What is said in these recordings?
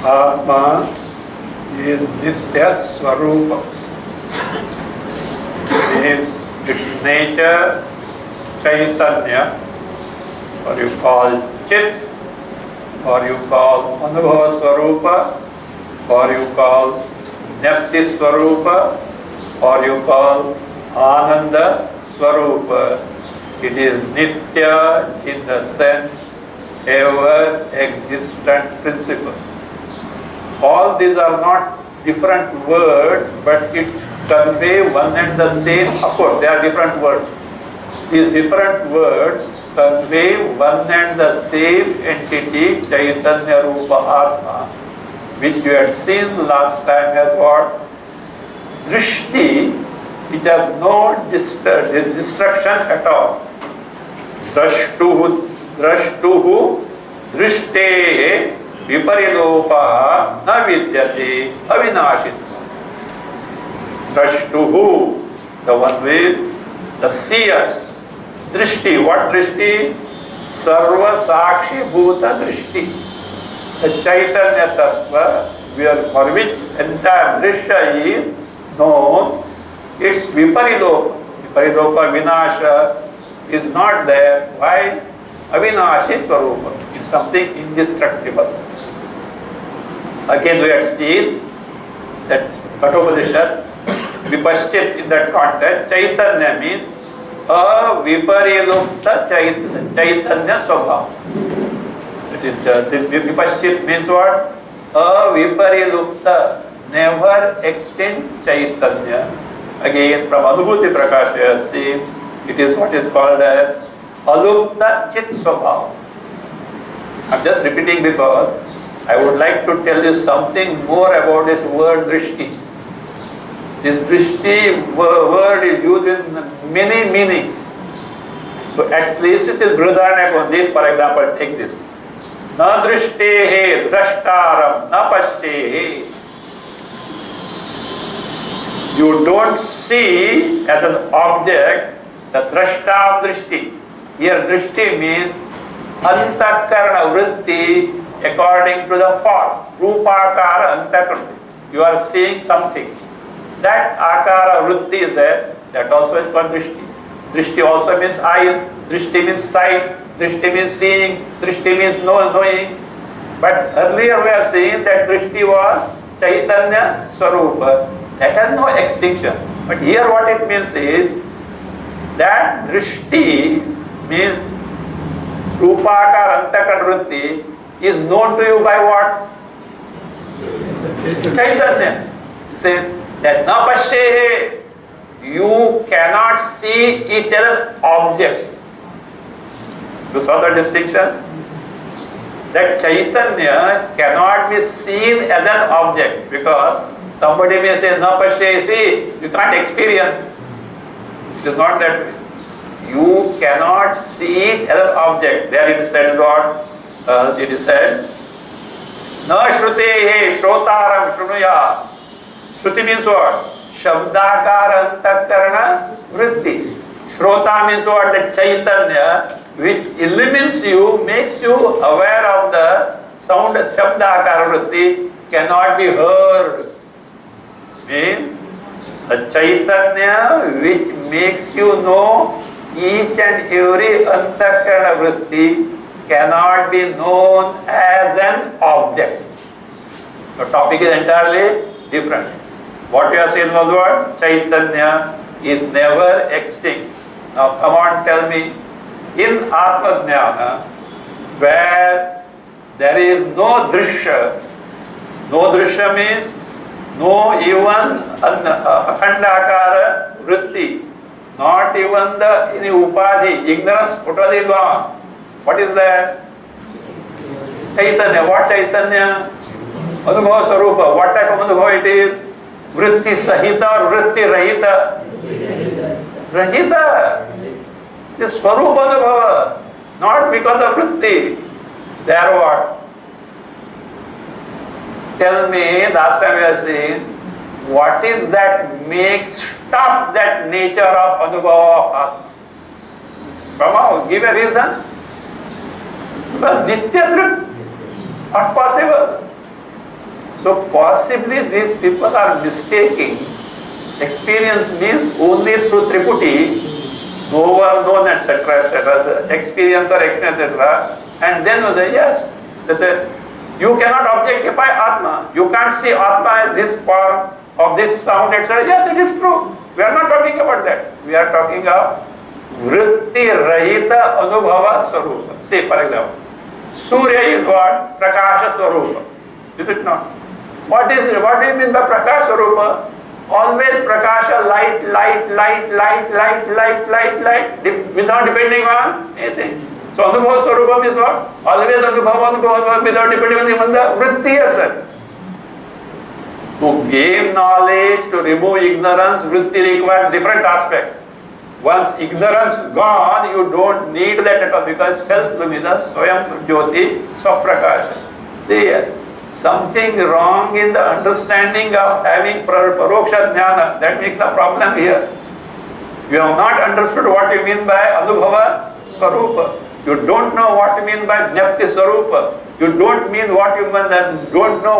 Atma is Nitya Swarupa. Means its nature, Chaitanya, or you call Chit, or you call Anubhava Swarupa, or you call Nepti Swarupa, or you call Ananda Swarupa. It is Nitya in the sense ever existent principle. All these are not different words, but it convey one and the same. Of course, they are different words. These different words convey one and the same entity, Chaitanya Rupa Atma, which you had seen last time as what? Drishti, which has no destruction at all. Drashtuhu, drishte, viparilopa, na vidyate, avinashitva. Drashtuhu, the one with the seers. Drishti, what drishti? Sarva sakshi bhuta drishti. The Chaitanya Tattva, for which entire drishya is known, its viparilopa. Viparilopa, vinasha is not there. Why? Avinashi Swarupa. It's something indestructible. Again, we have seen that Kathopadishad, Vipaschit in that context, Chaitanya means a viparilupta Chaitanya Swabhava. The Vipaschit means what? A viparilupta, never extinct Chaitanya. Again, from Anubhuti Prakasha, see, it is what is called as Alupta Chit Swabhava. I am just repeating because I would like to tell you something more about this word drishti. This drishti word is used in many meanings. So at least this is Brihadaranyaka only. For example, take this. Na drishtehe drashtaram na pashyehe. You don't see as an object the drashta of drishti. Here drishti means antakarana vritti according to the form. Rupakara antakarana. You are seeing something. That akara vritti is there. That also is called drishti. Drishti also means eyes. Drishti means sight. Drishti means seeing. Drishti means knowing. But earlier we are saying that drishti was Chaitanya Swarupa. That has no extinction. But here what it means is that drishti means Rupakar Antakar Vritti is known to you by what? Chaitanya. It says that na pashyehe, you cannot see it as an object. You saw the distinction? That Chaitanya cannot be seen as an object because somebody may say, na pashyehe, see, you can't experience. It is not that way. You cannot see it as an object. There it is said, God, it is said, na shrutehe shrotaram shrunuya. Shruti means what? Shabdakar antakarana vritti. Shrota means what? The Chaitanya which illumines you, makes you aware of the sound. Shabdakar vritti cannot be heard. Means the Chaitanya which makes you know each and every antakarana vritti cannot be known as an object. The topic is entirely different. What we are saying was what? Chaitanya is never extinct. Now come on, tell me, in Atma Jnana, where there is no drishya means no even akhandakara vritti, not even any upadhi, ignorance, totally gone. What is that? Chaitanya. What Chaitanya? Anubhava Swarupa. What type of Anubhava it is? Vritti Sahita or Vritti Rahita? Rahita. This Swarupa Anubhava. Not because of Vritti. They are what? Tell me, last time we are saying, what is that makes stop that nature of Anubhava? Come out, give a reason. Because Nitya Drik, not possible. So possibly these people are mistaking experience means only through Triputi, known, etc., etc., experiencer, etc. And then you say, yes, you cannot objectify Atma. You can't see Atma as this form of this sound, etc. Yes, it is true. We are not talking about that. We are talking of Vritti Rahita Anubhava Swarupa. Say, for example, Surya is what? Prakasha Swarupa. Is it not? What do you mean by Prakasha Swarupa? Always Prakasha, light, without depending on anything. So Anubhava Swarupa is what? Always Anubhava without depending on the Vritti asset. To gain knowledge, to remove ignorance, Vritti requires different aspect. Once ignorance gone, you don't need that at all, because self-lumina, Swayam Jyoti, Swaprakasha. See here, something wrong in the understanding of having Paroksha Jnana, that makes the problem here. You have not understood what you mean by Anubhava Swarupa. You don't know what you mean by Jnapti Swarupa. You don't know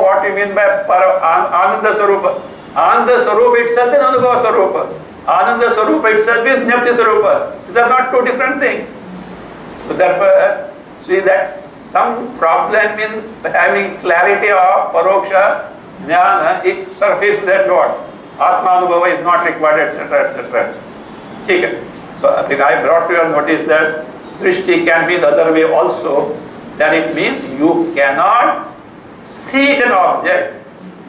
what you mean by Ananda Swarupa. Ananda Swarupa itself is Anubhava Swarupa. Ananda Swarupa itself is Jnapti Swarupa. These are not two different things. So therefore, see that some problem in having clarity of Paroksha Jnana, it surfaces that what? Atma Anubhava is not required, etc., etc. Okay. So I think I brought to your notice that Drishti can be the other way also. Then it means you cannot see it an object,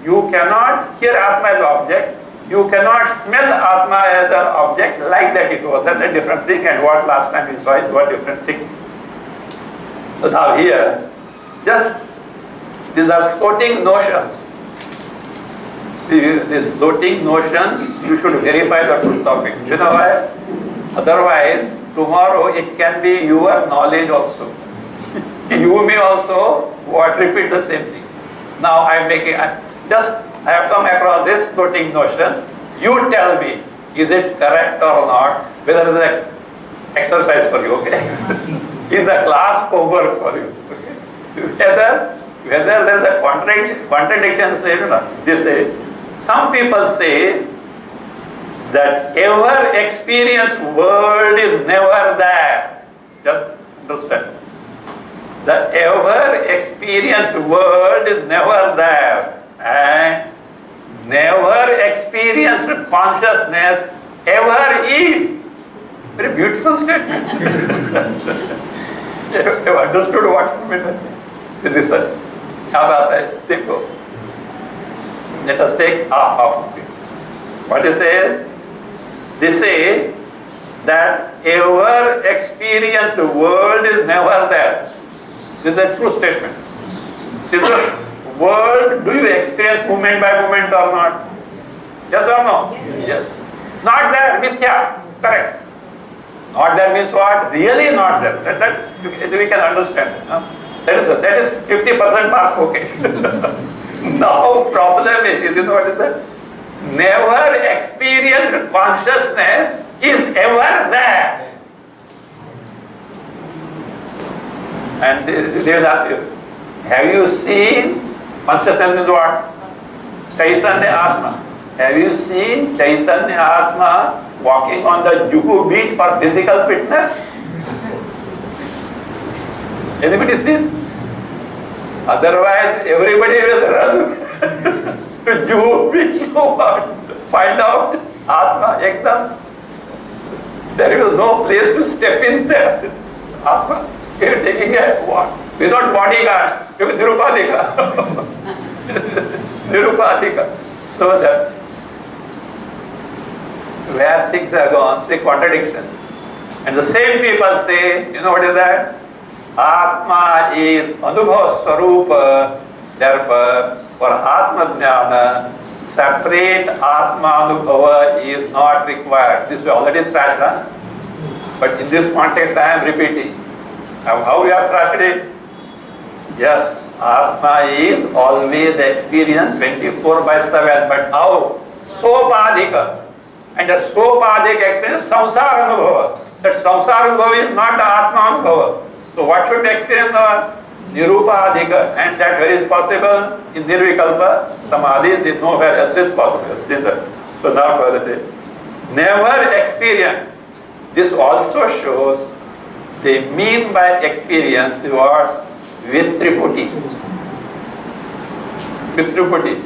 you cannot hear Atma as an object, you cannot smell Atma as an object, like that it was. That's a different thing, and what last time we saw it was a different thing. So now here, just these are floating notions. See, these floating notions, you should verify the truth of it. You know why? Otherwise, tomorrow it can be your knowledge also. You may also repeat the same thing. Now I have come across this floating notion. You tell me, is it correct or not? Whether it is an exercise for you, okay? Is the class homework for you? Okay? Whether there is a contradiction, say, you know, they say, some people say that ever experienced world is never there. Just understand. The ever experienced world is never there, and never experienced consciousness ever is. Very beautiful statement. You have understood what I mean? See, listen. How about that? Let us take half of it. What it says? They say that ever experienced world is never there. This is a true statement. See, the world, do you experience moment by moment or not? Yes or no? Yes. Not there, mithya. Correct. Not there means what? Really not there. That we can understand. That is 50% pass, okay. Now problem is, you know what is that? Never experienced consciousness is ever there. And they will ask you, have you seen consciousness means what? Chaitanya Atma. Have you seen Chaitanya Atma walking on the Juhu beach for physical fitness? Anybody seen? Otherwise, everybody will run to Juhu beach to find out Atma ekdam. There is no place to step in there. Atma. You are taking a what? Without bodyguards, you will Nirupadika. Nirupadika. So that where things are gone, say contradiction. And the same people say, you know what is that? Atma is Anubhava Swarupa. Therefore, for Atma Jnana, separate Atma Anubhava is not required. This we already thrashed, huh? But in this context I am repeating. How we have thrashed it? Yes, Atma is always the experience 24/7. But how? Sopadhika. And the Sopadhika experience, Samsara Anubhava. That Samsara Anubhava is not the Atma Anubhava. So what should be experienced now? Nirupadhika, and that very is possible in Nirvikalpa Samadhi. This nowhere else is possible. So now further say, never experience. This also shows they mean by experience the word Vitriputi. Vitriputi.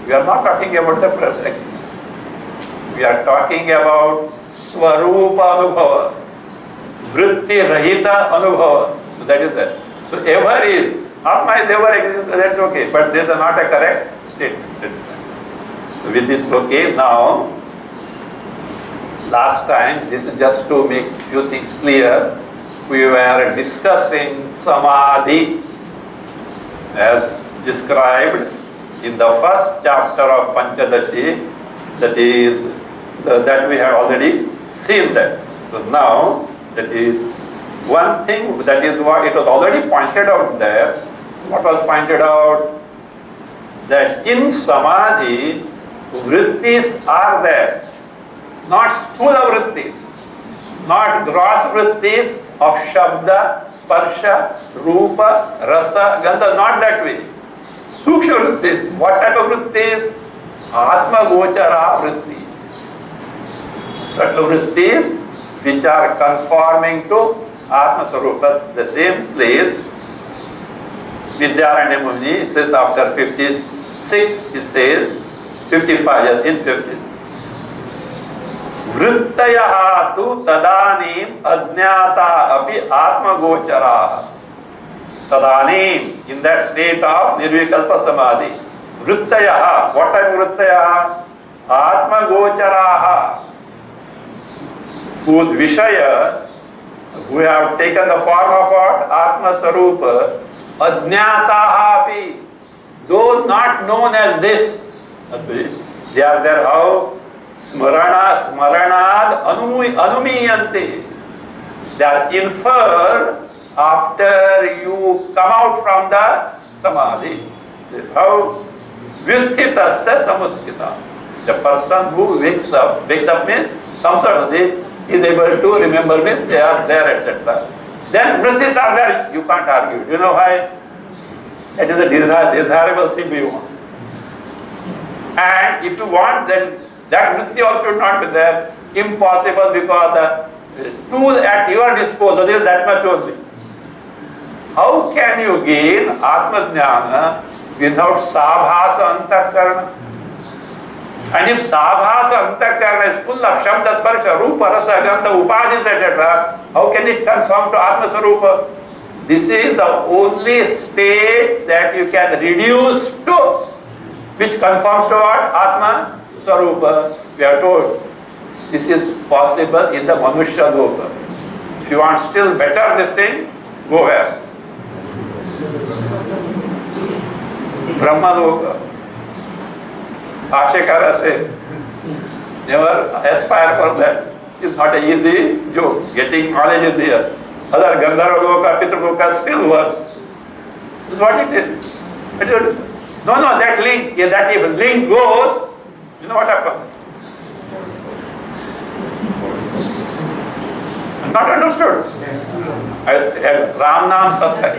We are not talking about the present experience. We are talking about Swarupa Anubhava, Vritti Rahita Anubhava. So that is that. So ever is, Atma is ever exists, that's okay, but this is not a correct statement. So with this, okay, now, last time, this is just to make few things clear, we were discussing Samadhi as described in the first chapter of Panchadashi, that is, that we have already seen that. So now, that is one thing, that is what it was already pointed out there. What was pointed out? That in Samadhi, vrittis are there. Not sthula vrittis, not gross vrittis of Shabda, Sparsha, Rupa, Rasa, Gandha, not that way. Sukshma vrittis. What type of vrittis? Atma Gochara vritti. Subtle vrittis which are conforming to Atma Swarupas, the same place. Vidyaranya Muni says after 56, he says, 55, in 50. Vrittayaha tu tadanim ajnata api Atma Gochara. Tadanim, in that state of Nirvikalpa Samadhi. Vrittayaha, what type of Vrittayaha? Atma Gocharaha, whose Vishaya, who have taken the form of what? Atma Sarupa, Ajnataha api, though not known as this. They are there how? Smaranad anumiyante. They are inferred after you come out from the Samadhi. How? Vyuthitasya samuthita. The person who wakes up means comes out of this, is able to remember means they are there, etc. Then vrittis are there, you can't argue. You know why? That is a desirable thing we want. And if you want, then that vritti also should not be there. Impossible, because the tool at your disposal is that much only. How can you gain Atma Jnana without Sabhasa Antakarana? And if Sabhasa Antakarana is full of Shabda, Sparsha, Rupa, Rasa, Gandha, Upadhis, etc., how can it conform to Atma Sarupa? This is the only state that you can reduce to, which conforms to what? Atma Sarupa. We are told this is possible in the Manushya Loka. If you want still better this thing, go where? Brahma Loka. Ashikara said, never aspire for that. It's not an easy joke. Getting knowledge is there. Other Gandharva Loka, Pitra Loka, still worse. This is what it is. No, that link, that if link goes, you know what happens? Not understood. Ram Nam Sathai.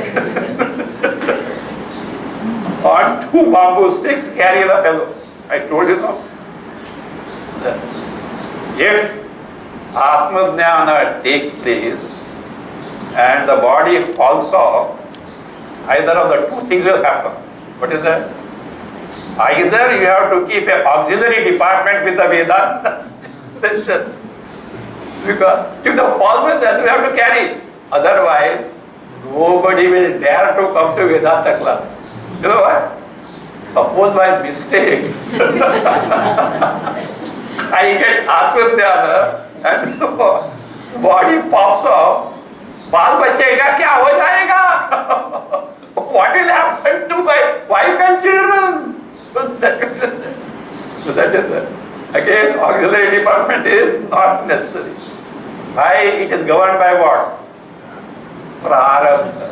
On 2 bamboo sticks, carry the fellow. I told you now. If Atma Jnana takes place and the body falls off, either of the two things will happen. What is that? Either you have to keep an auxiliary department with the Vedanta sessions, because if the fall means you have to carry. Otherwise, nobody will dare to come to Vedanta classes. You know why? Suppose by mistake I get Atma Jnana and the body pops off, बाल बच्चे का क्या हो जाएगा? What will happen to my wife and children? So that is that. Again, auxiliary department is not necessary. Why? It is governed by what? Prarabdha.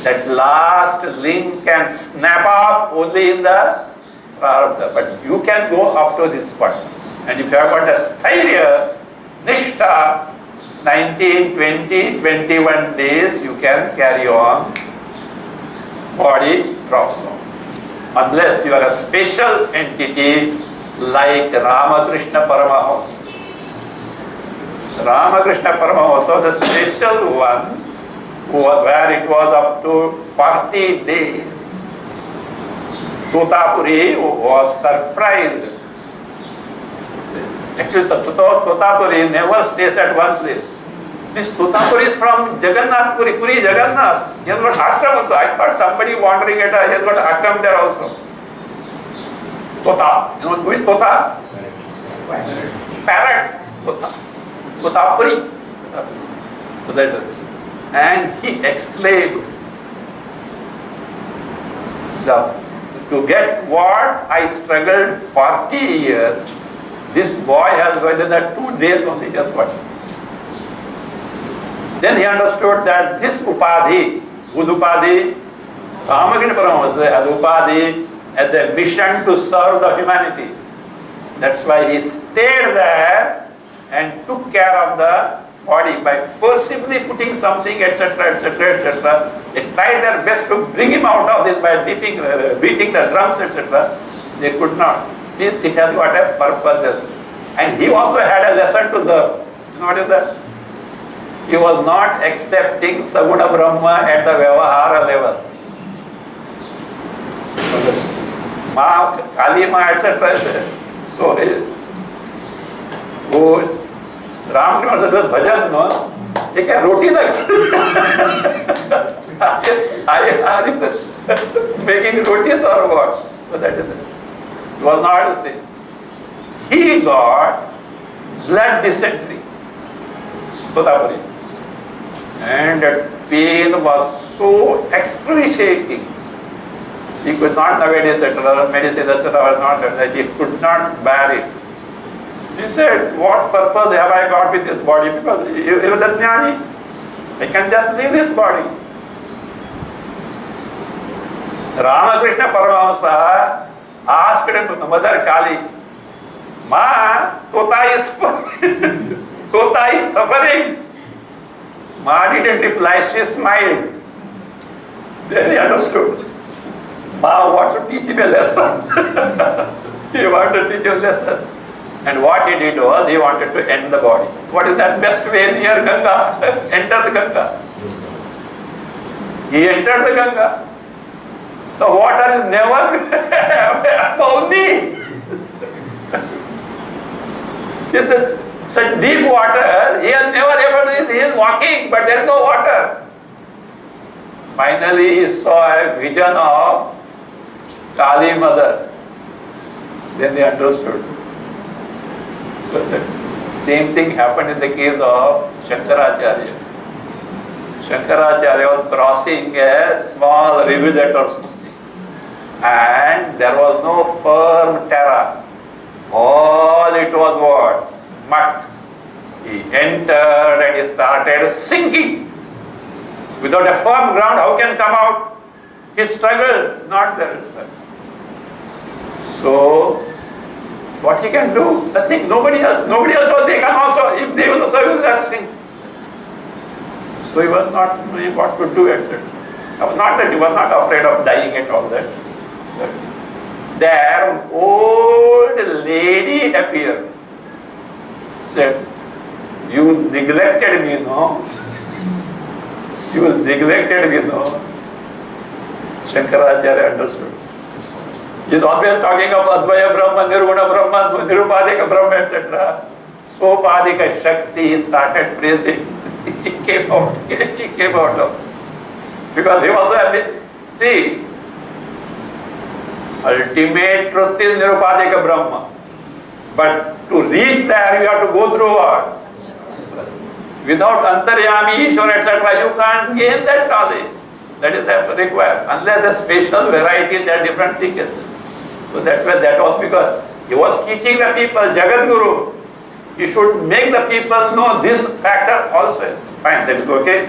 That last link can snap off only in the Prarabdha. But you can go up to this point. And if you have got a Sthairya, Nishtha, 19, 20, 21 days, you can carry on body drops off. Unless you are a special entity like Ramakrishna Paramahamsa. Ramakrishna Paramahamsa was a special one where it was up to 40 days. Totapuri was surprised. Actually, Totapuri never stays at one place. This Totapuri is from Jagannath Puri, Puri Jagannath. He has got ashram also. I thought somebody wandering at he has got ashram there also. Tota. You know who is Tota? Parrot. Tota. Totapuri. And he exclaimed, to get what I struggled 40 years, this boy has within 2 days only just got it. Then he understood that this upadhi, whose upadhi? Ramakrishna Paramahamsa has upadhi as a mission to serve the humanity. That's why he stayed there and took care of the body by forcibly putting something, etc., etc., etc. They tried their best to bring him out of this by beating the drums, etc. They could not. It has got a purpose. And he also had a lesson to learn. You know what is that? He was not accepting Saguna Brahma at the Vyavahara level. Ma, Kali Ma, etc. So, Ramakrishna does bhajan, no? He can roti like making rotis or what? So that is it. It was not his thing. He got blood dysentery. Totapuri. And that pain was so excruciating. He could not nowadays, etc., medicine, etc., was not, he could not bear it. He said, what purpose have I got with this body? Because even the jnani, I can just leave this body. Ramakrishna Paramahamsa asked Mother Kali, Ma, Tota is suffering. Ma didn't reply, she smiled. Then he understood. Ma wants to teach him a lesson. He wanted to teach him a lesson. And what he did was, he wanted to end the body. What is that best way near Ganga? Enter the Ganga. He entered the Ganga. The water is never above knee. It's such deep water, he is never able to, he is walking, but there is no water. Finally, he saw a vision of Kali Mother. Then they understood. So the same thing happened in the case of Shankaracharya. Shankaracharya was crossing a small rivulet or something, and there was no firm terra. All it was what? Mud. He entered and he started sinking. Without a firm ground, how can come out? He struggled, not there. So, what he can do? Nothing. Nobody else. They can also, if they will also, he will just sink. So he was not knowing what to do, etc. Not that he was not afraid of dying and all that. There, an old lady appeared. Said, you neglected me, no? You neglected me, no? Shankaracharya understood. He is always talking of Advaya Brahma, Nirguna Brahma, Nirupadika Brahma, etc. Sopadika Shakti, he started praising. He came out of. Because he was see, ultimate truth is Nirupadika Brahma. But to reach there, you have to go through what? Without Antaryami, Ishwar, etc., you can't gain that knowledge. That is required. Unless a special variety, there are different things. So that's why that was because he was teaching the people, Jagat Guru. He should make the people know this factor also. Fine, that is okay.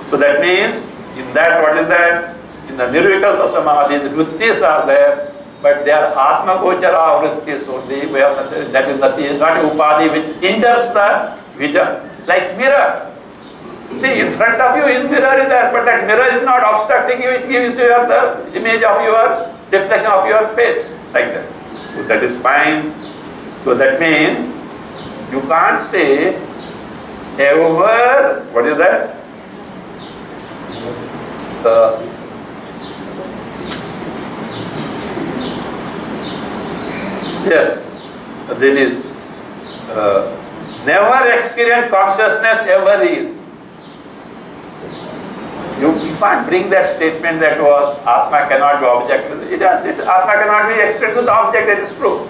So that means, in that, what is that? In the Nirvikalpa Samadhi, the vrittis are there, but they are Atma Gochara vrittis only. That is nothing, not upadhi which hinders the vision. Like mirror. See, in front of you is mirror is there, but that mirror is not obstructing you, it gives you the image of your, reflection of your face, like that. So that is fine. So that means, you can't say, ever, what is that? Yes, that is, never experience consciousness ever is. You can't bring that statement that was Atma cannot be object. It has, Atma cannot be expressed with the object, that is true.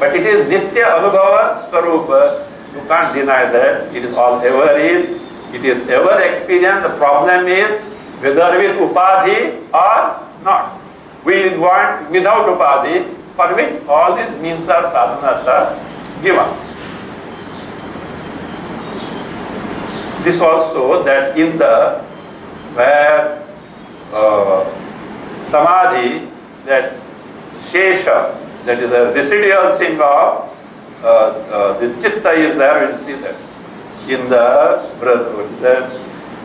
But it is Nitya Anubhava Swarupa. You can't deny that. It is all ever is. It is ever experience. The problem is whether with Upadhi or not. We want without Upadhi, for which all these means or sadhanas are given. This also, that in the where samadhi, that shesha, that is the residual thing of the chitta is there, we will see that. In the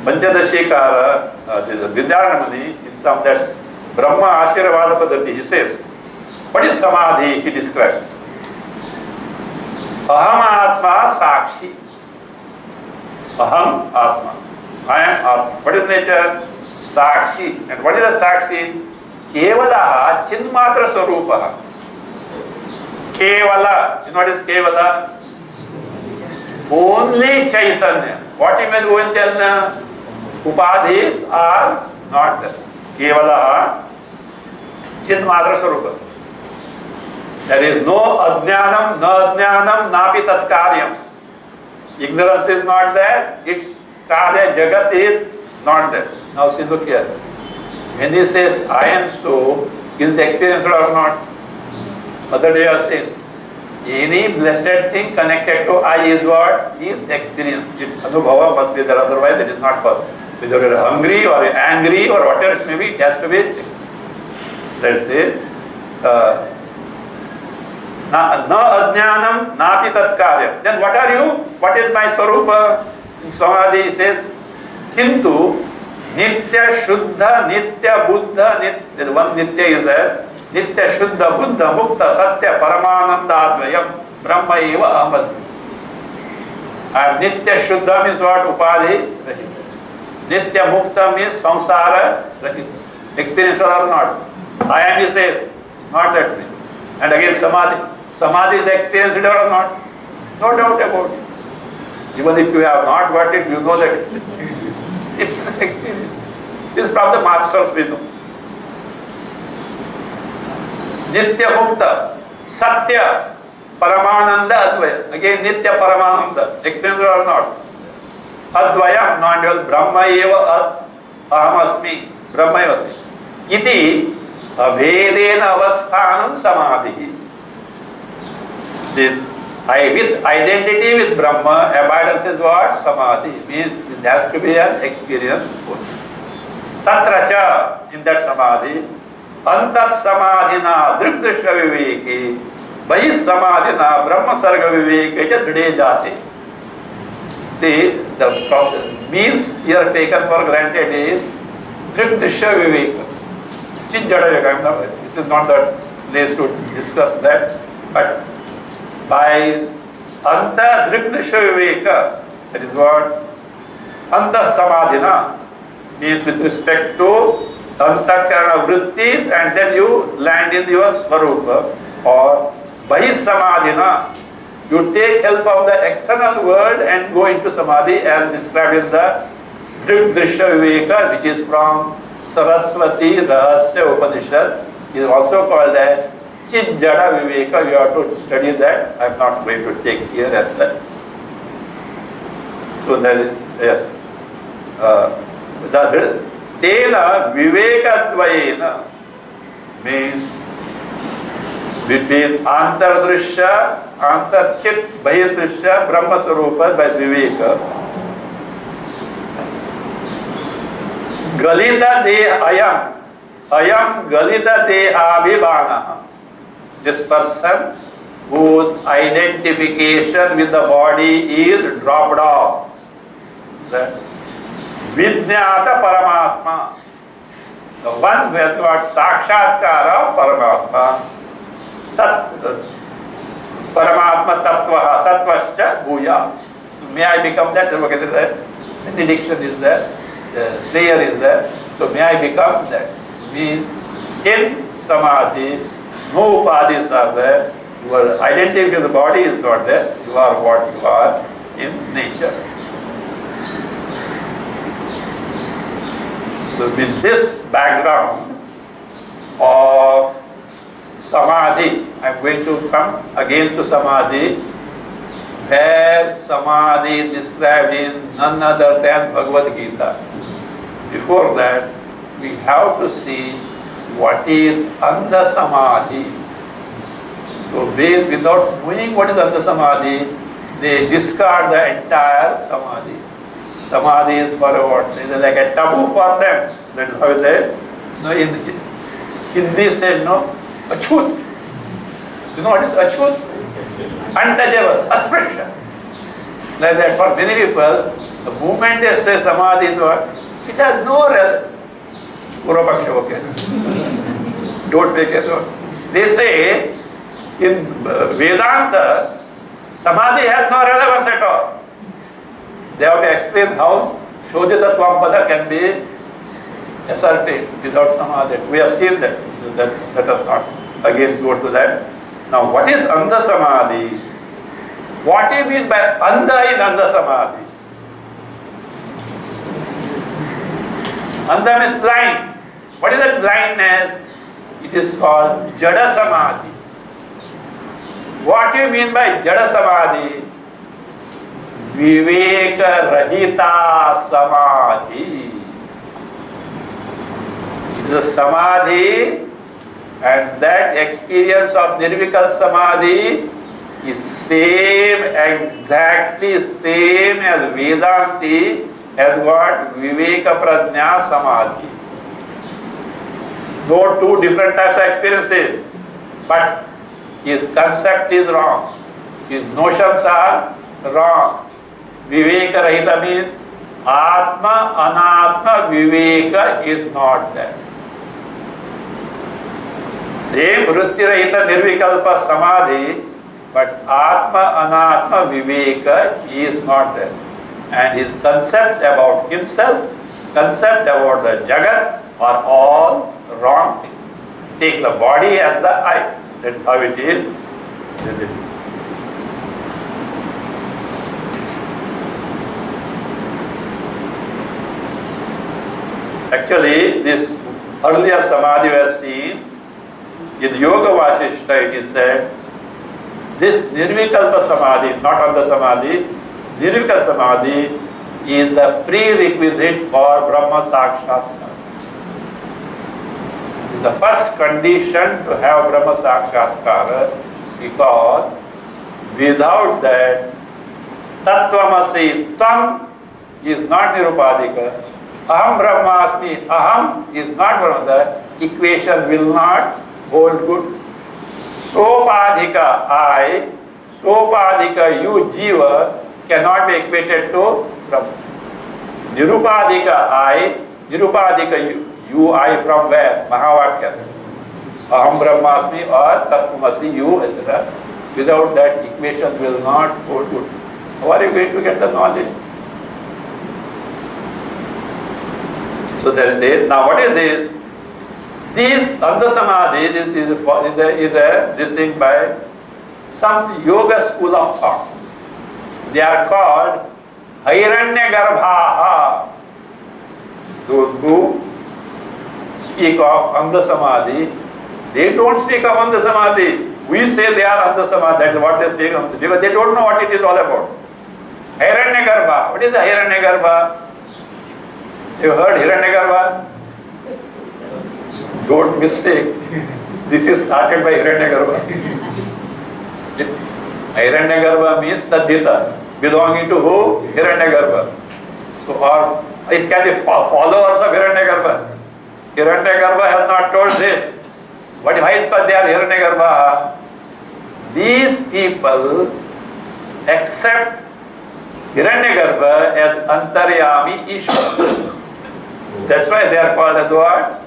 Panchadashikara, the Vidyaranamani, in some that Brahma Ashirvada Padati, he says, what is samadhi? He describes. Aham Atma Sakshi. Aham Atma. I am Atma. What is nature? Sakshi. And what is the Sakshi? Kevala Chinmatra Swarupa. Kevala. You know what is Kevala? Only Chaitanya. What you mean only Chaitanya? Upadhis are not there. Kevala Chinmatra Swarupa. There is no Ajnanam, no Ajnanam, napi tat karyam. Ignorance is not there, its karya jagat is not there. Now see, look here. When he says, I am so, is experienced or not? Other day I was saying, any blessed thing connected to I is what? Is experience. Its anubhava must be there, otherwise it is not possible. Whether you are hungry or angry or whatever it may be, it has to be. That's it. Na ajnanam napi tat karyam. Then what are you? What is my swarupa? In Samadhi he says, Kintu nitya shuddha nitya buddha nitya, one nitya is there. Nitya shuddha buddha mukta satya paramananda advayam brahma eva ahmad. And nitya shuddha means what? Upadhi rahit. Nitya mukta means samsara rahit. Experience or not? I am, he says, not that way. And again Samadhi. Samadhi is experienced or not? No doubt about it. Even if you have not got it, you know that it's an experience. This is from the masters we know. Nitya Mukta, Satya, Paramananda, Advaya. Again Nitya Paramananda, experienced or not? Advayam, non-dual, Brahma eva ahamasmi, Brahma eva. Iti abhedena avasthanam samadhi. This, with identity with Brahma, abidance is what? Samadhi. Means this has to be an experience. Tatra cha, in that Samadhi, antas samadhina drigdrisha viveki, bahis samadhina brahma sarga viveki cha dride jati. See, the process, means here taken for granted is drigdrisha viveka. Chinjada yoga, this is not the place to discuss that, but by anta drigdrisha viveka, that is what anta samadhina means with respect to antakarana vrittis, and then you land in your swarupa, or bahis samadhina, you take help of the external world and go into samadhi as described in the drigdrisha viveka, which is from Saraswati Rahasya Upanishad, is also called as Chidjada Viveka. You have to study that. I am not going to take here as such. So there is, yes. Tena Vivekadvayena means between Antardrishya, Antarchit, Bahidrishya, Brahma Swarupa by Viveka. Galita de ayam galita de abhibana. This person whose identification with the body is dropped off. Vijnata Paramatma. The one who has got Sakshatkara of Paramatma. Paramatma Tattva, Tattvascha Bhuya. May I become that? Look at it. The diction is there, the prayer is there. So may I become that? Means in Samadhi, no upadhis are there. Your identity of the body is not there. You are what you are in nature. So with this background of Samadhi, I am going to come again to Samadhi, where Samadhi is described in none other than Bhagavad Gita. Before that, we have to see what is Andha Samadhi. So without knowing what is Andha Samadhi, they discard the entire Samadhi. Samadhi is for what? It is like a taboo for them. That is how they, no, in Hindi said, no, Achut. You know what is Achut? Untouchable, auspicious. Like that for many people, the moment they say Samadhi is what? It has no relevance. Purapaksha, okay. Don't make it. They say in Vedanta, Samadhi has no relevance at all. They have to explain how Shodhita Tvampada can be asserted without Samadhi. We have seen that. Let us not again go to that. Now, what is Andha Samadhi? What do you mean by Andha in Andha Samadhi? Andha means blind. What is that blindness? It is called Jada Samadhi. What do you mean by Jada Samadhi? Viveka Rahita Samadhi. It is a Samadhi, and that experience of Nirvikal Samadhi is exactly same as Vedanti, as what? Viveka Prajna Samadhi. Though two different types of experiences, but his concept is wrong. His notions are wrong. Viveka Rahita means Atma, Anatma, Viveka is not there. Same Vritti Rahita Nirvikalpa Samadhi, but Atma, Anatma, Viveka is not there. And his concepts about himself, concept about the Jagat are all wrong things. Take the body as the I. That's how it is. Actually, this earlier Samadhi we have seen, in Yoga Vasishta it is said, this Nirvikalpa Samadhi, not Andha Samadhi, Nirvikalpa Samadhi is the prerequisite for Brahma Sakshatkara. It is the first condition to have Brahma Sakshatkara, because without that, Tattvamasi, Tam is not Nirupadika. Aham Brahmasmi, Aham is not Brahma. The equation will not hold good. Sopadhika, I, Sopadhika, you, Jiva, cannot be equated to Brahma. Nirupadhika, I, Nirupadhika, you, I from where? Mahavakyas. Aham Brahmasmi or Tattvamasi, you, etc. Without that, equation will not hold good. How are you going to get the knowledge? So there is it. Now what is this? This Andha Samadhi is this thing by some yoga school of thought. They are called Hiranyagarbha. Those who speak of Andha Samadhi, they don't speak of Andha Samadhi. We say they are Andha Samadhi, that is what they speak of, because they don't know what it is all about. Hiranyagarbha. What is the Hiranyagarbha? You heard Hiranyagarbha? Don't mistake. This is started by Hiranyagarbha. Hiranyagarbha means Tadhita, belonging to who? Hiranyagarbha. So, or it can be followers of Hiranyagarbha. Hiranyagarbha has not told this. But why is called they are Hiranyagarbha? These people accept Hiranyagarbha as Antaryami Ishvara. That's why they are called as what?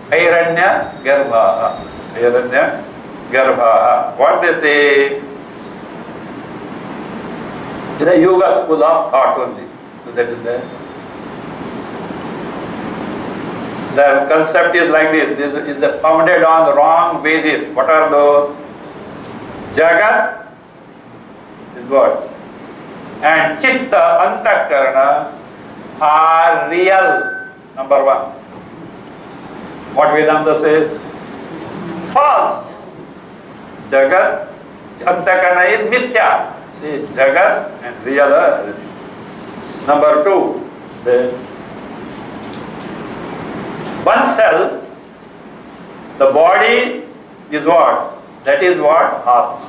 Hiranyagarbha. Hiranyagarbha. What they say? In a yoga school of thought only. So that is the concept is like this. This is founded on the wrong basis. What are those? Jagat is what? And Chitta, Antakarana are real. Number one. What Vedanta says? False. Jagat, Antakarana is Mithya. See, Jagat and real are. Number two, the one cell, the body is what? That is what? Atma.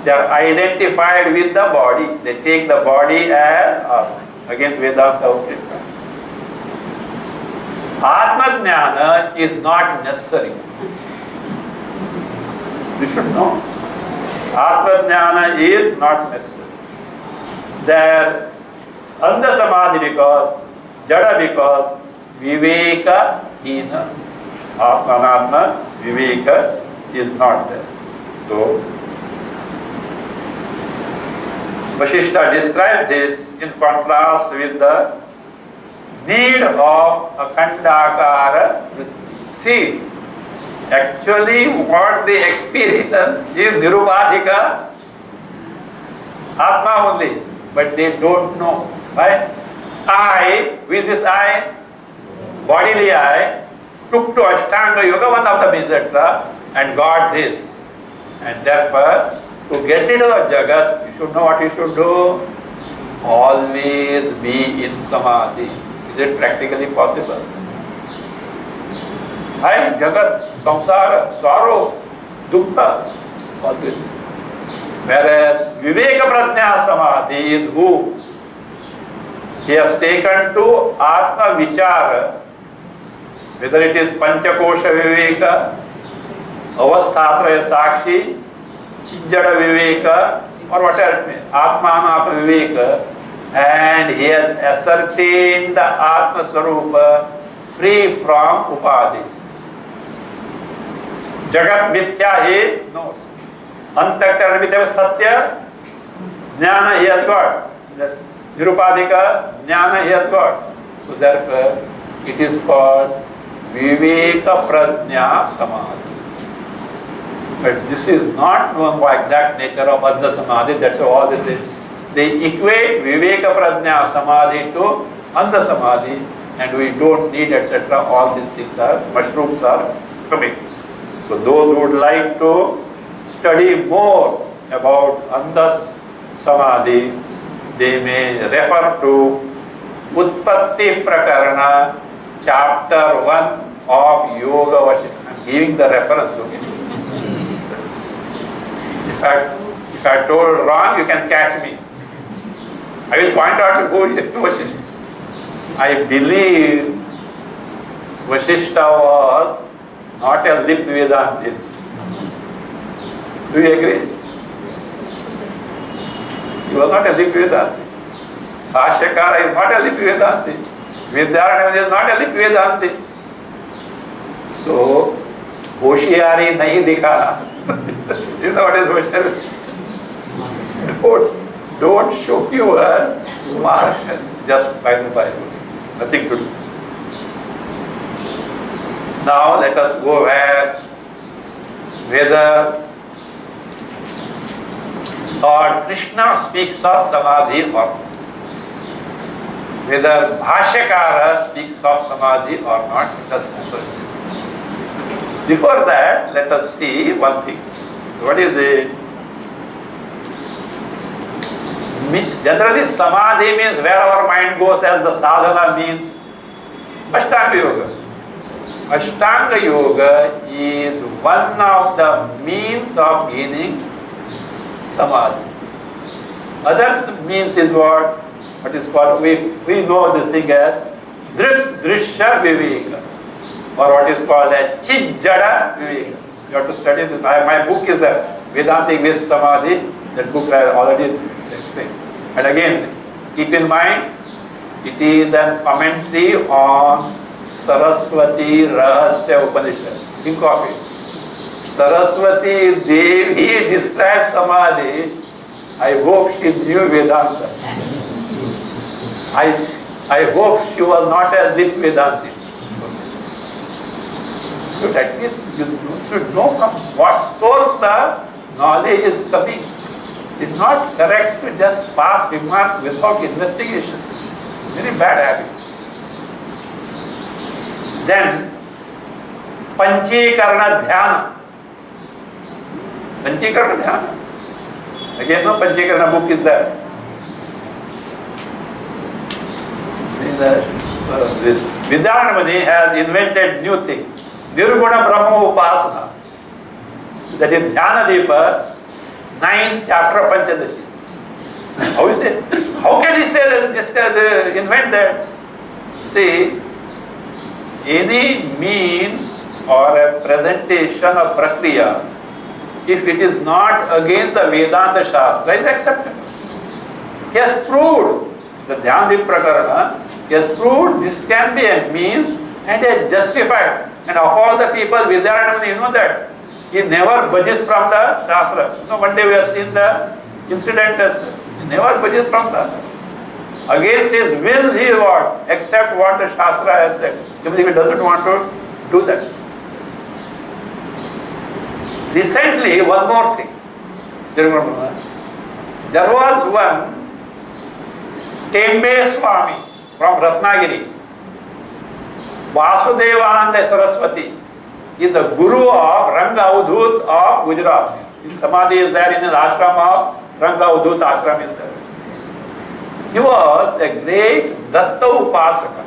They are identified with the body. They take the body as Atma. Again, Vedanta outreach. Atma Jnana is not necessary. You should know. Atma Jnana is not necessary. They are Andha Samadhi because, Jada because, Viveka Hina. Atma, Viveka is not there. So, Vasishtha describes this in contrast with the need of Akhandakara vritti. See, actually what they experience is Nirupadhika Atma only, but they don't know. Right? I, with this I, bodily I, took to Ashtanga Yoga, one of the means, etc., and got this. And therefore, to get rid of Jagat, you should know what you should do. Always be in Samadhi. Is it practically possible? Right? Jagat, samsara, sorrow, dukkha, always. Whereas Viveka Prajna Samadhi is who? He has taken to Atma Vichara, whether it is Panchakosha Viveka, Avasthatraya Sakshi, Chijjada Viveka, or whatever it may, Atmanapa Viveka, and he has ascertained the Atma Swarupa free from Upadhis. Jagat Mithya he knows. Antakarana Mithya Satya, Jnana he has got. Nirupadhika, Jnana he has got. So therefore, it is called Viveka Prajna Samadhi. But this is not known by exact nature of Adha Samadhi, that's all this is. They equate Viveka Prajna Samadhi to Andha Samadhi, and we don't need, etc. All these things are, mushrooms are coming. So those who would like to study more about Andha Samadhi, they may refer to Utpatti Prakarana, chapter 1 of Yoga Vasishtha. I am giving the reference. Okay? If I told wrong, you can catch me. I will point out to go to Vasishtha. I believe Vasishtha was not a lip Vedanti. Do you agree? He was not a lip Vedanti. Bhashyakara is not a lip Vedanti. Vidyaranyana is not a lip Vedanti. So, Hoshiari nahi dikha. You know what is Hoshiari? Don't show you are smart just by the Bible. Nothing to do. Now let us go whether Lord Krishna speaks of Samadhi or not. Whether Bhashyakara speaks of Samadhi or not, it does not. Before that, let us see one thing. What is the... Generally, Samadhi means where our mind goes, as the sadhana means Ashtanga Yoga. Ashtanga Yoga is one of the means of gaining Samadhi. Other means is what? What is called, we know this thing as Drik Drishya Viveka, or what is called as Chijjada Viveka. You have to study this. My book is the Vedantic Based Samadhi. That book I already explained. And again, Keep in mind, it is a commentary on Saraswati Rahasya Upanishad. Think of it. Saraswati Devi describes Samadhi. I hope she knew Vedanta. I hope she was not a lip Vedanti. So at least you should know from what source the knowledge is coming. It's not correct to just pass remarks without investigation. Very bad habit. Then, Panchekarna Dhyana. Panchekarna Dhyana. Again, no Panchekarna book is there. This Vidyanamani has invented new thing. Nirguna Brahma Upasana. That is Dhyana Deepa, 9th chapter of Panchadashi. How is it? How can he say that this invent that? See, any means or a presentation of prakriya, if it is not against the Vedanta Shastra, is acceptable. He has proved, the Dhyandeep Prakarana, he has proved this can be a means and he has justified. And of all the people, Vidyanamani, you know that, he never budges from the Shastra. You know, one day we have seen the incident as he never budges from the against his will he what? Accept what the Shastra has said. Even if he doesn't want to do that. Recently, one more thing. There was one Tembe Swami from Ratnagiri. Vasudevananda Saraswati is the guru of Ranga Avadhut of Gujarat. His samadhi is there in his ashram of Ranga Avadhut ashram is there. He was a great Datta Upasaka,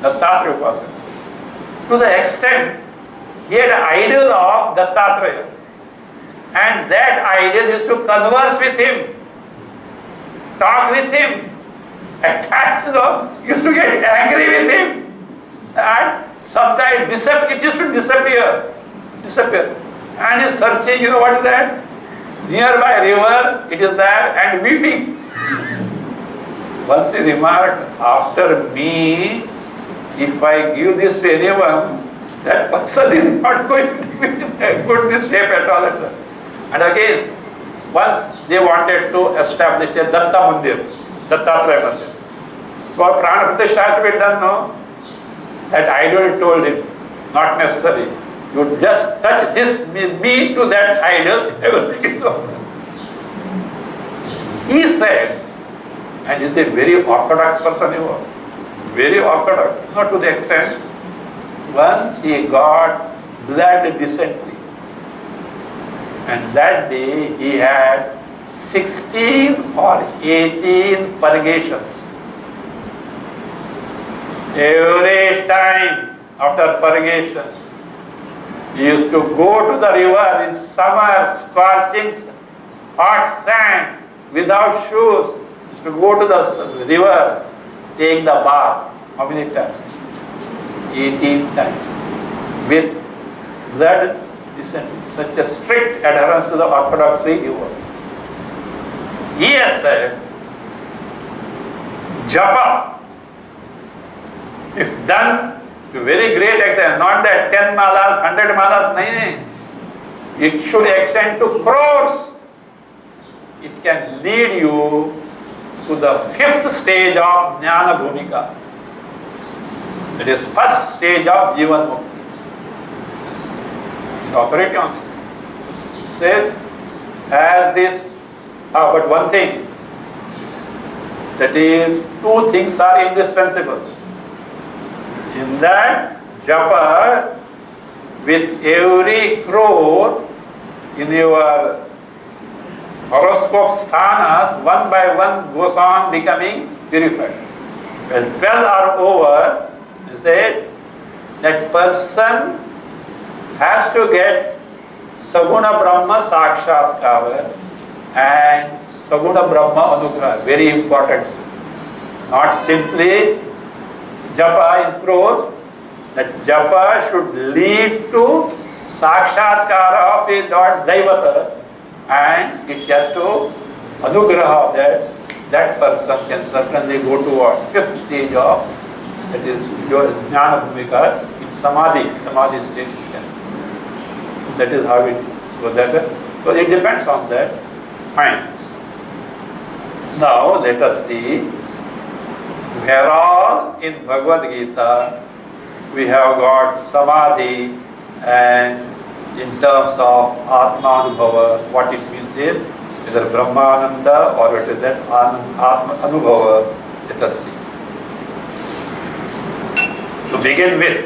Dattatreya Upasaka. To the extent he had an idol of Dattatreya. And that idol used to converse with him, talk with him, at times used to get angry with him. And sometimes it used to disappear. And he's searching, you know what is that? Nearby river, it is there, and weeping. Once he remarked, after me, if I give this to anyone, that person is not going to be in good shape at all. And again, once they wanted to establish a Datta Mandir, Dattatreya Mandir. So Prana Pratishtha has to be done, no? That idol told him, not necessary. You just touch this me to that idol, everything is over. He said, and he is a very orthodox person, he was. Very orthodox, not to the extent. Once he got blood dysentery. And that day he had 16 or 18 purgations. Every time after purgation, he used to go to the river in summer, scorching hot sand, without shoes. He used to go to the river, take the bath. How many times? 18 times. With blood dysentery. Such a strict adherence to the orthodoxy he was. He has said, japa, if done to very great extent, not that 10 malas, 100 malas, nahin. It should extend to crores. It can lead you to the 5th stage of Jnana Bhumika. It is first stage of Jivan Mukti. Authority on it. Says, as this, but one thing, that is, 2 things are indispensable. In that japa, with every crore in your horoscope sthanas, one by one goes on becoming purified. When 12 are over, he said, that person has to get Saguna Brahma Sakshatkara and Saguna Brahma Anugraha. Very important. Not simply japa in prose. That japa should lead to Sakshatkara of his Lord Daivata, and it has to Anugraha of that that person can certainly go to what? Fifth stage of, that is your jnana bhumika, it's samadhi stage. That is how it, so it depends on that. Fine. Now let us see where all in Bhagavad Gita we have got samadhi, and in terms of Atma Anubhava, what it means is either Brahmananda or it is that Atma Anubhava. Let us see. To begin with,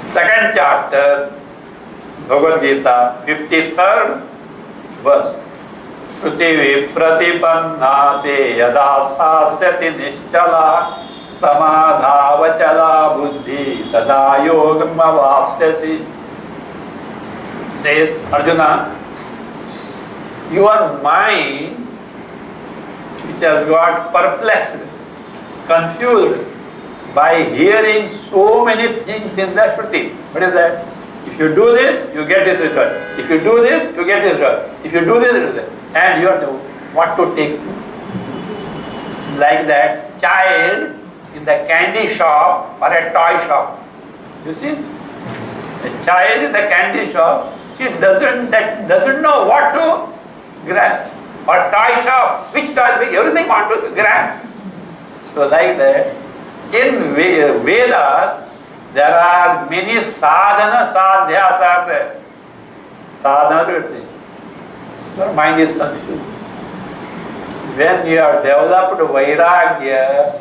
second chapter, Bhagavad Gita, 53rd verse. Shruti vipratipanna te yada sasyati nischala samadhavachala buddhi tada yogam avapsyasi. Says Arjuna, your mind, which has got perplexed, confused by hearing so many things in the Shruti. What is that? If you do this, you get this result. If you do this, you get this result. If you do this, you do that. And you are what to take. Like that child in the candy shop or a toy shop. You see? A child in the candy shop, she doesn't know what to grab. Or toy shop, which toy, everything want to grab. So like that, in Vedas, there are many sadhana sadhyas are there. Sadhana, your mind is confused. When you have developed vairagya,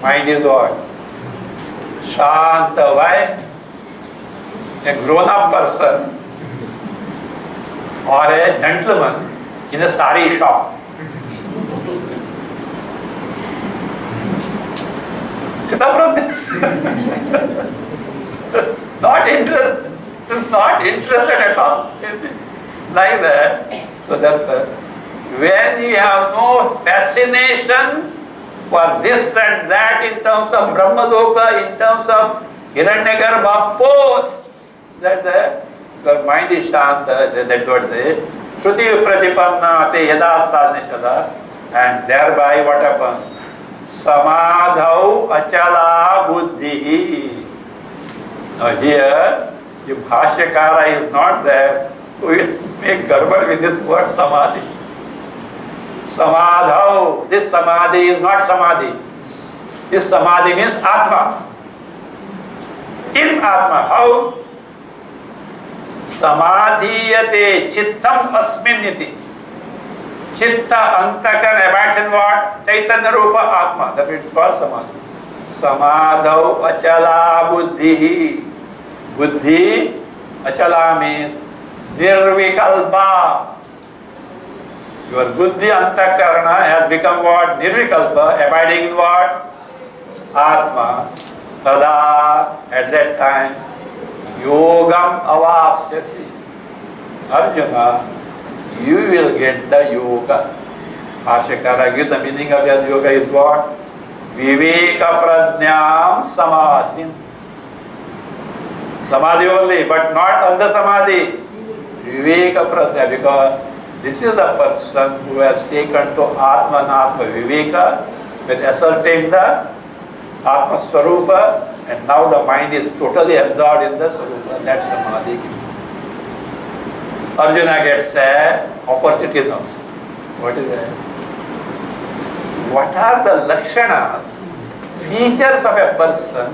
mind is what? Shanta. Why? A grown-up person or a gentleman in a sari shop. Not interested at all. Like that. So therefore, when you have no fascination for this and that in terms of Brahmaloka, in terms of Hiranyagarbha post, that your mind is shanta, that's what they say. Shruti pratipanna te yada sadnishala, and thereby what happens? Samadhau achala buddhi. Now here, if Bhashyakara is not there, we will make garbad with this word samadhi. Samadhau. This samadhi is not samadhi. This samadhi means Atma. In Atma, how? Samadhiyate chittam asminiti. Chitta antakan abides in what? Chaitanya Rupa Atma. That it's called samadhi. Samadhau achala buddhi. Buddhi, achala means nirvikalpa. Your buddhi antakarna has become what? Nirvikalpa, abiding in what? Atma. Tada, at that time, yogam avapsyasi. Arjuna, you will get the yoga. Bhashyakara gives the meaning of that yoga is what? Viveka pradnyam samadhi. Samadhi only, but not on the samadhi. Viveka pradnya, because this is the person who has taken to Atma and Atma Viveka, has ascertained the Atma Swarupa, and now the mind is totally absorbed in the Swarupa. That's samadhi. Arjuna gets an opportunity now. What is that? What are the lakshanas, features of a person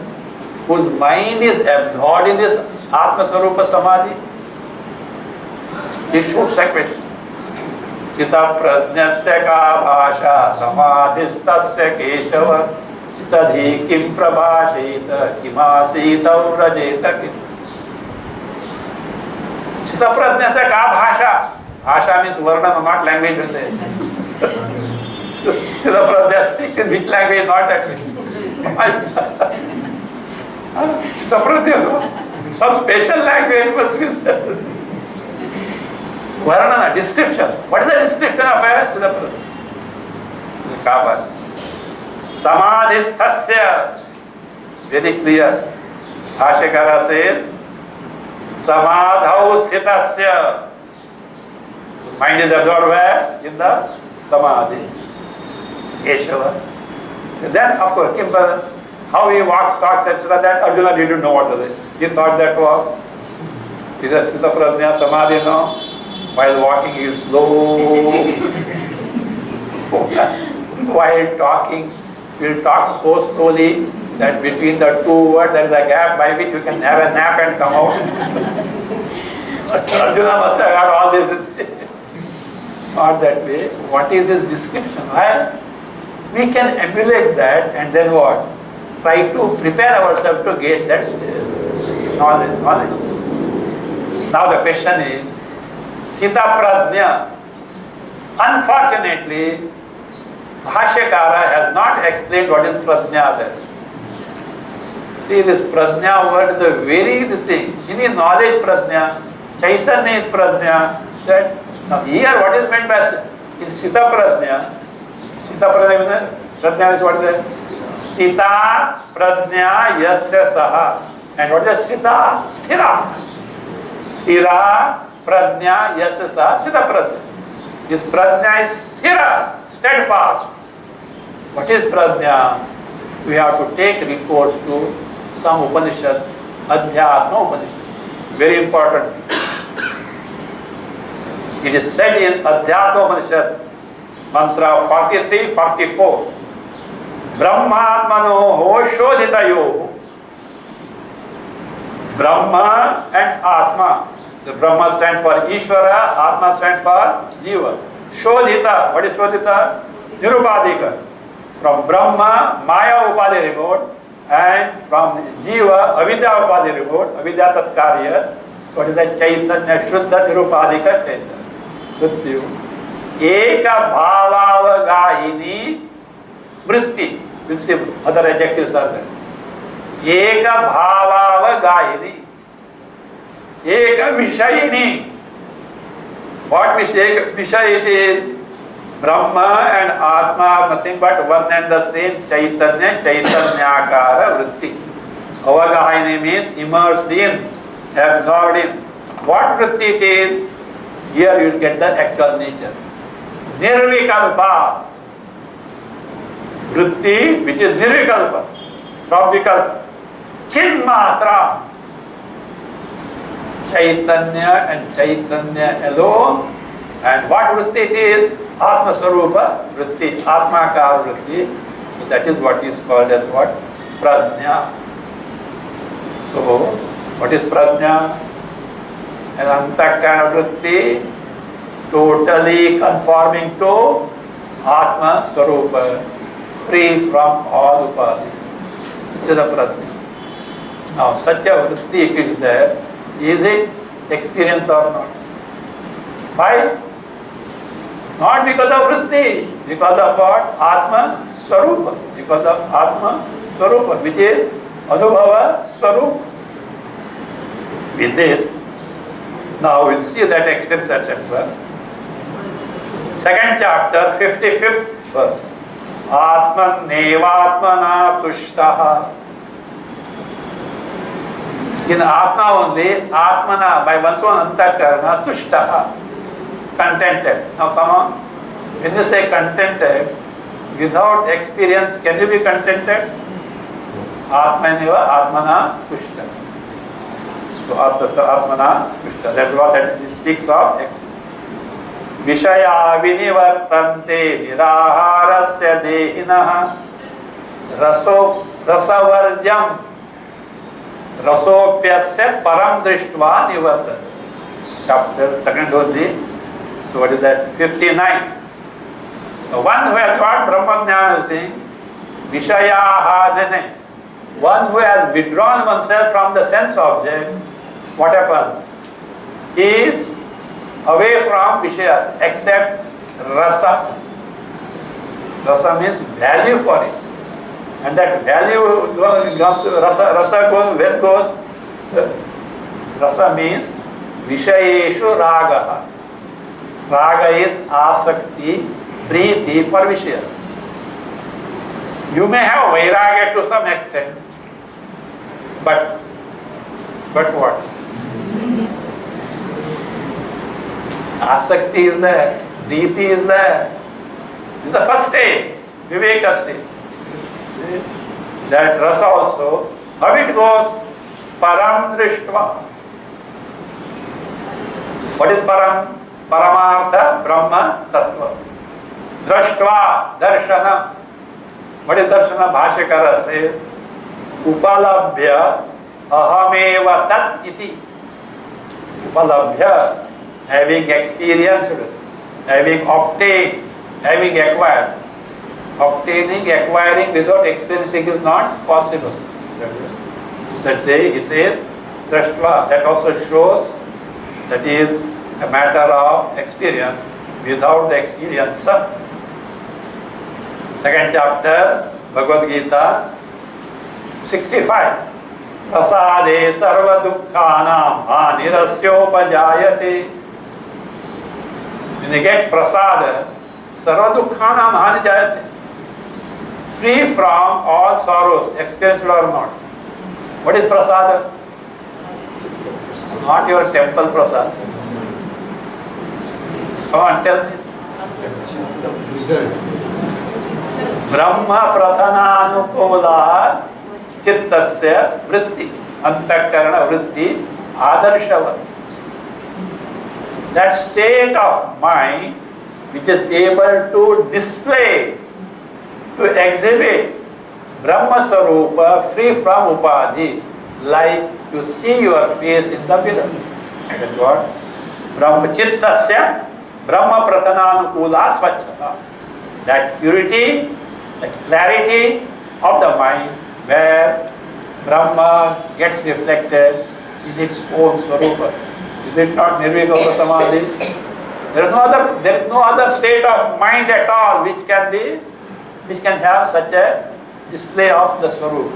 whose mind is absorbed in this Atma Swarupa Samadhi? He shoots a question. Sita pradnyasya ka bhasha samadhistasya keshava sitadhi kim prabhasheta kimasita vrajeta kim. Sita pradnyasya ka bhasha. Bhasha means varna, not language. Sita pradnya speaks in which language, not that way. Sita pradnya, some special language must be. Varnana, description. What is the description of a Sita pradnya? Samadhistasya. Very clear. Bhashyakara says, Samadhau sitasya. Mind is absorbed where? In the samadhi, Keshava. Then, of course, how he walks, talks, etc., that Arjuna didn't know what is it. He thought that was either Sthita Prajna, Samadhi, no. While walking, he is slow. While talking, he will talk so slowly that between the two words there is a gap by which you can have a nap and come out. Arjuna must have got all this. Not that way. What is his description? We can emulate that and then what? Try to prepare ourselves to get that knowledge. Now the question is, Sthita Prajna. Unfortunately, Bhashyakara has not explained what is Prajna there. See, this Prajna word is a very distinct. In his knowledge Prajna, Chaitanya is Prajna. That, now here what is meant by in Sthita Prajna? Sthita Prajna is what is it? Sthita Prajna Yasya Saha. And what is Sthita? Sthira. Sthira Prajna Yasya Saha. Sthita Prajna. This Prajna is Sthira, steadfast. What is Prajna? We have to take recourse to some Upanishad, Adhyatma Upanishad. Very important. It is said in Adhyatma Upanishad, mantra 43, 44. Brahmatmano shodhitayo. Brahma and Atma. The Brahma stands for Ishvara, Atma stands for Jiva. Shodhita, what is Shodhita? Nirupadika. From Brahma, Maya Upadhi removed, and from Jiva, Avidya Upadhi removed, Avidya Tatkarya. So what is that? Chaitanya, Shuddha Nirupadika Chaitanya. Shuddhu. Eka Bhavavagahini Vritti. We'll see other adjectives are there. Eka Bhavavagahini. Eka Vishayini. What Vishaya it is? Brahma and Atma are nothing but one and the same Chaitanya, Chaitanyakara Vritti. Avagahini means immersed in, absorbed in. What Vritti it is? Here you will get the actual nature. Nirvikalpa. Vritti, which is Nirvikalpa. From Vikalpa. Chinmatra. Chaitanya and Chaitanya alone. And what Vritti it is? Atma Swarupa Vritti, Atmakar Vritti. So that is what is called as what? Prajna. So, what is Prajna? An Antakara Vritti, totally conforming to Atma Swarupa, free from all upadhi. This is a Prajna. Now, such a Vritti, if it is there, is it experienced or not? Why? Not because of Vritti, because of what? Atma Swarupa. Because of Atma Swarupa, which is Anubhava Swarupa. With this, now we'll see that experience, etc. Second chapter, 55th verse. Atman Nevatmana Tushtaha. In Atma only, Atmana, by one's own Antakarana, Tushtaha. Contented. Now come on. When you say contented, without experience, can you be contented? Atmaneva, Atmana, Tushta. So Atmana, Tushta. That's what that speaks of. Vishaya vinivartante niraharasya dehinaha rasavarjam rasopyasya param drishtva nivartante. Chapter 2nd only. So what is that? 59. The one who has got Brahmajnana is saying, Vishayahadane. One who has withdrawn oneself from the sense object, what happens? He is away from Vishayas, except Rasa. Rasa means value for it. And that value comes to Rasa goes, when goes? Rasa means Vishayeshu Ragaha. Raga is asakti, preeti for Vishayas. You may have Vairagya to some extent, but what? Asakti is there, preeti is there, This is the first stage, Viveka stage. That rasa also, how it goes? Param Drishtva. What is Param? Paramartha Brahma Tattva. Drashtva, Darshana. What is Darshana? Bhashyakara says, Upalabhya Ahameva Tat Iti. Upalabhya, having experienced, having obtained, having acquired. Obtaining, acquiring without experiencing is not possible. That's why he says, Drashtva. That also shows that is a matter of experience without the experiencer. Second chapter, Bhagavad Gita, 65. Prasade sarva dukkhanam hanirasyopajayate. When you get prasada, sarva dukkhanam hanijayate. Free from all sorrows, experienced or not. What is prasada? Not your temple prasada. Come on, tell me. Brahma prathananukula chittasya vritti. Antakarana vritti adarshava. That state of mind which is able to display, to exhibit Brahma Sarupa free from upadhi, like you see your face in the mirror. That's what? Brahma Chittasya Brahma Prathananukula Swachhata. That purity, that clarity of the mind where Brahma gets reflected in its own Swarupa. Is it not Nirvikalpa Samadhi? There is no other state of mind at all which can have such a display of the Swarupa.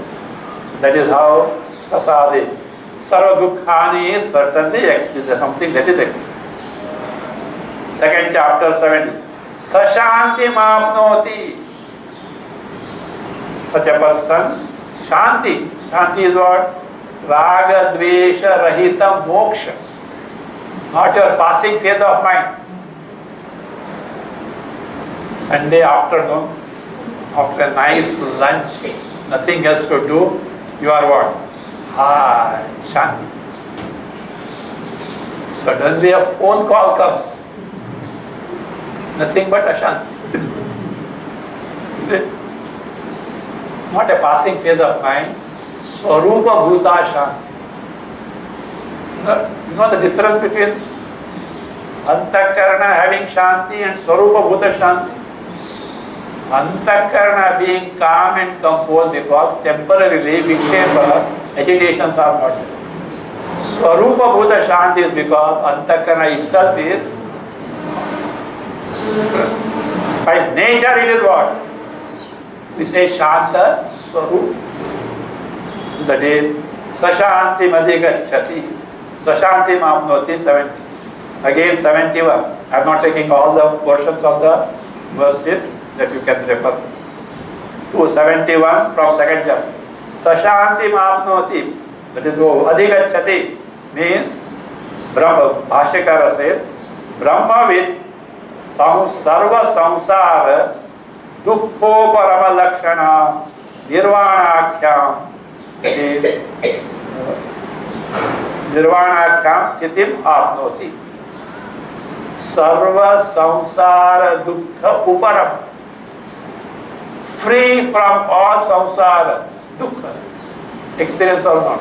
That is how Prasadi. Sarva Dukkhani is certainly explicit, something that is explicit. Second chapter 70. Sashanti Mapnoti. Such a person, Shanti. Shanti is what? Raga Dvesha Rahita Moksha. Not your passing phase of mind. Sunday afternoon, after a nice lunch, nothing else to do, you are what? Shanti. Suddenly a phone call comes. Nothing but Ashanti. Not a passing phase of mind. Swarupa Bhuta Shanti. You know the difference between Antakarana having Shanti and Swarupa Bhuta Shanti? Antakarana being calm and composed because temporarily vikshepa, agitations are not there. Swarupa Bhuta Shanti is because Antakarana itself is, by nature it is what? We say Shanta Swarup. That is Sashanti Madhigachati. Sashanti Mapnoti 70. Again 71. I am not taking all the portions of the verses that you can refer to. 71 from second chapter. Sashanti Mapnoti. That is Adhigachati means Brahma. Bhashyakara says Brahma with sarva samsara dukkho parama lakshana nirvanakhyam. Nirvanakhyam sthitim apnoti. Sarva samsara dukkha uparam. Free from all samsara dukkha. Experience or not?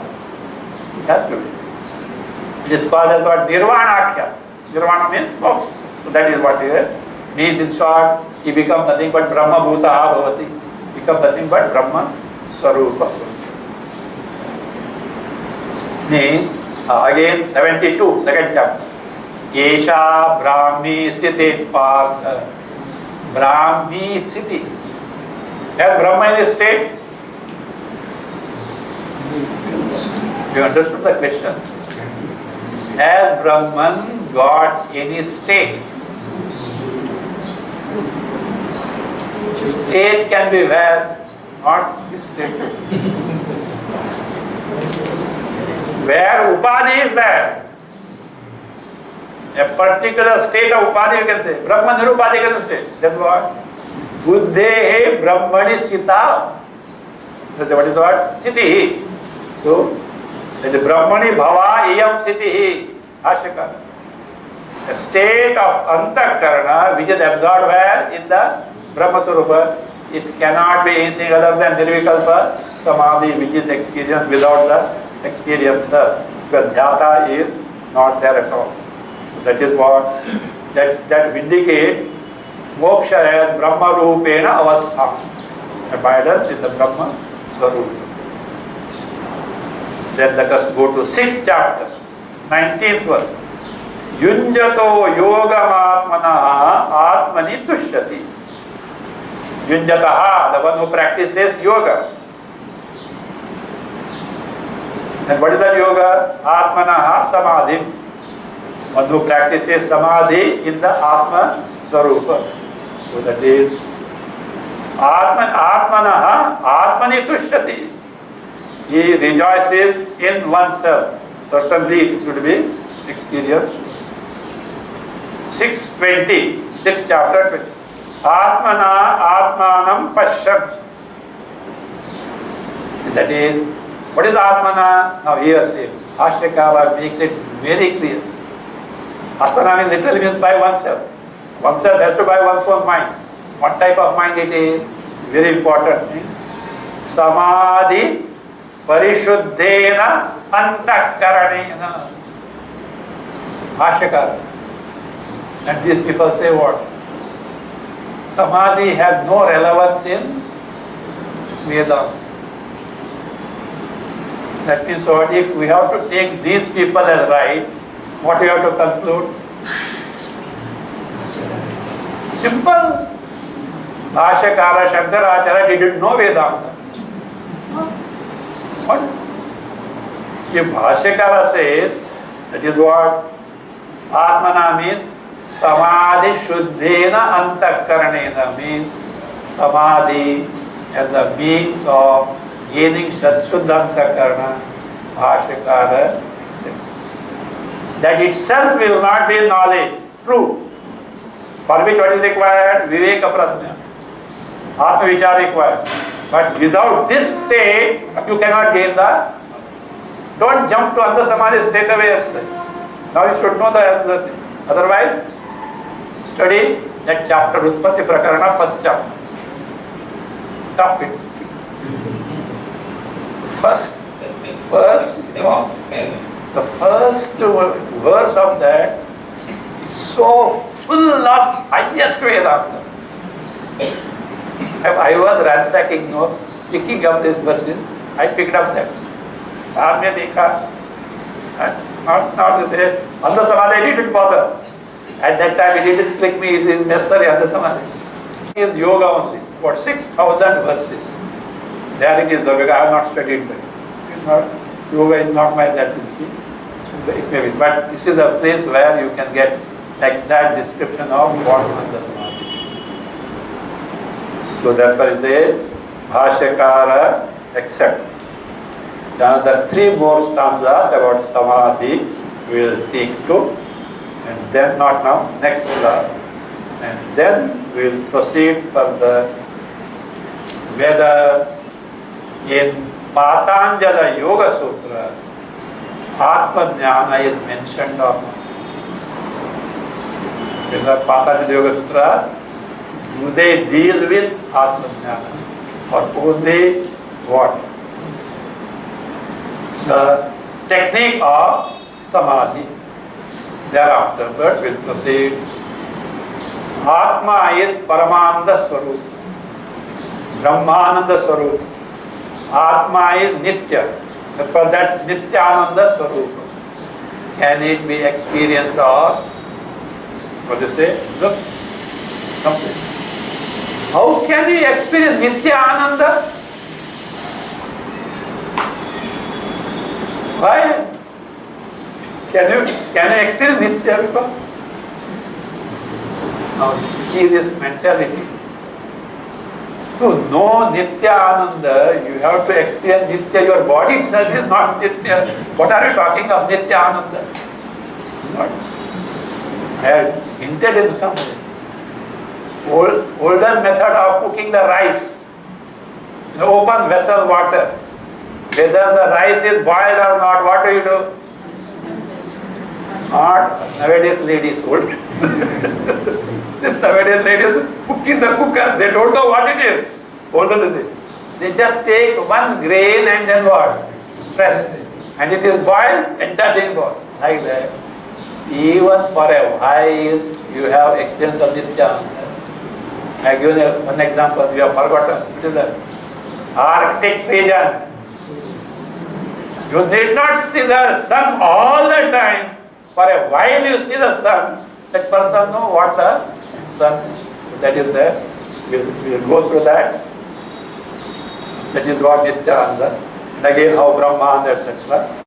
It has to be. It is called as what? Nirvanakhyam. Nirvana means moksha. So that is what it means. In short, he becomes nothing but Brahma Bhuta Bhavati. Becomes nothing but Brahma Swarupa. Means, again 72, second chapter. Yesha Brahmi Siti Partha. Brahmi Siti. Has Brahma in his state? You understood the question? Has Brahman got any state? State can be where, not this state. Where Upadhi is there. A particular state of Upadhi you can say. Brahman Nirupadhi can state. That's what? Buddhe Brahmani Sita. What is what? Siti. So, the Brahmani Bhava Iyam Siti. Ashika. A state of Antakarana which is absorbed where? In the Brahma Swarupa. It cannot be anything other than Nirvikalpa Samadhi, which is experienced without the experiencer. Because Dhyata is not there at all. That is what that vindicates moksha as Brahma Rupena Avastha. Abidance in the Brahma Swarupa. Then let us go to 6th chapter, 19th verse. Yunjato yogamatmana atmani tushyati. Yunjataha, the one who practices yoga. And what is that yoga? Atmanaha samadhi. One who practices samadhi in the Atma Swarupa. So that is Atmanaha Atmani tushyati. He rejoices in oneself. Certainly it should be experienced. 6:20, 6th chapter 20. Atmana Atmanam Pashyam. That is, what is Atmana? Now here say, Ashtaka makes it very clear. Atmana literally means by oneself. Oneself has to buy one's own mind. What type of mind it is? Very important. Samadhi Parishuddhena Antakaranena. Ashtaka. And these people say what? Samadhi has no relevance in Vedanta. That means what? If we have to take these people as right, what we have to conclude? Simple. Bhashyakara Shankaracharya didn't know Vedanta. What? If Bhashyakara says, that is what Atmana means, Samadhi Shuddhena Antakaranena means Samadhi as the means of gaining Shuddha Antakarana. Bhashyakara accepts. That itself will not be knowledge. True. For which what is required? Viveka Pratnya. Atma Vichar required. But without this state, you cannot gain the. Don't jump to Andha Samadhi straight away. Now you should know the other thing. Otherwise, study that chapter, Utpatti Prakarana, first chapter. Top it. First, the first verse of that is so full of highest Vedanta. I was ransacking, picking up these verses. I picked up that. Not to say, Andha Samadhi I didn't bother. At that time it didn't click me, it is necessary Andha Samadhi. It is yoga only. What, 6,000 verses. There it is, because I have not studied that. Yoga is not my that you see. It may be. But this is a place where you can get exact description of what Andha Samadhi. So therefore he says, Bhashyakara accept. Now the 3 more stanzas about Samadhi we will take to, and then not now, next class. And then we will proceed further. Whether in Patanjala Yoga Sutra, Atma Jnana is mentioned or not. In the Patanjala Yoga Sutras, do they deal with Atma Jnana or only what? The technique of Samadhi. Thereafter, we will proceed. Atma is Paramananda Swarup, Brahmananda Swarup. Atma is Nitya. Therefore, that Nityananda Swarup. Can it be experienced or what do you say? Look, something. How can we experience Nityananda? Why? Can you experience Nitya before? Now see this mentality. To know Nityananda, you have to experience Nitya. Your body itself is not Nitya. What are you talking of Nityananda? Not. I have hinted in some way. older method of cooking the rice. In open vessel water. Whether the rice is boiled or not, what do you do? Not nowadays ladies old. Nowadays ladies cook in the cooker, they don't know what it is. Older than this. They just take one grain and then what? Press. And it is boiled, entire thing boiled. Like that. Even for a while, you have experience of Nityananda. I give you one example, you have forgotten. What is that? Arctic region. You did not see the sun all the time. For a while you see the sun. That person know what the sun is. That is there. We'll go through that. That is what Nityananda. And again how Brahma, etc.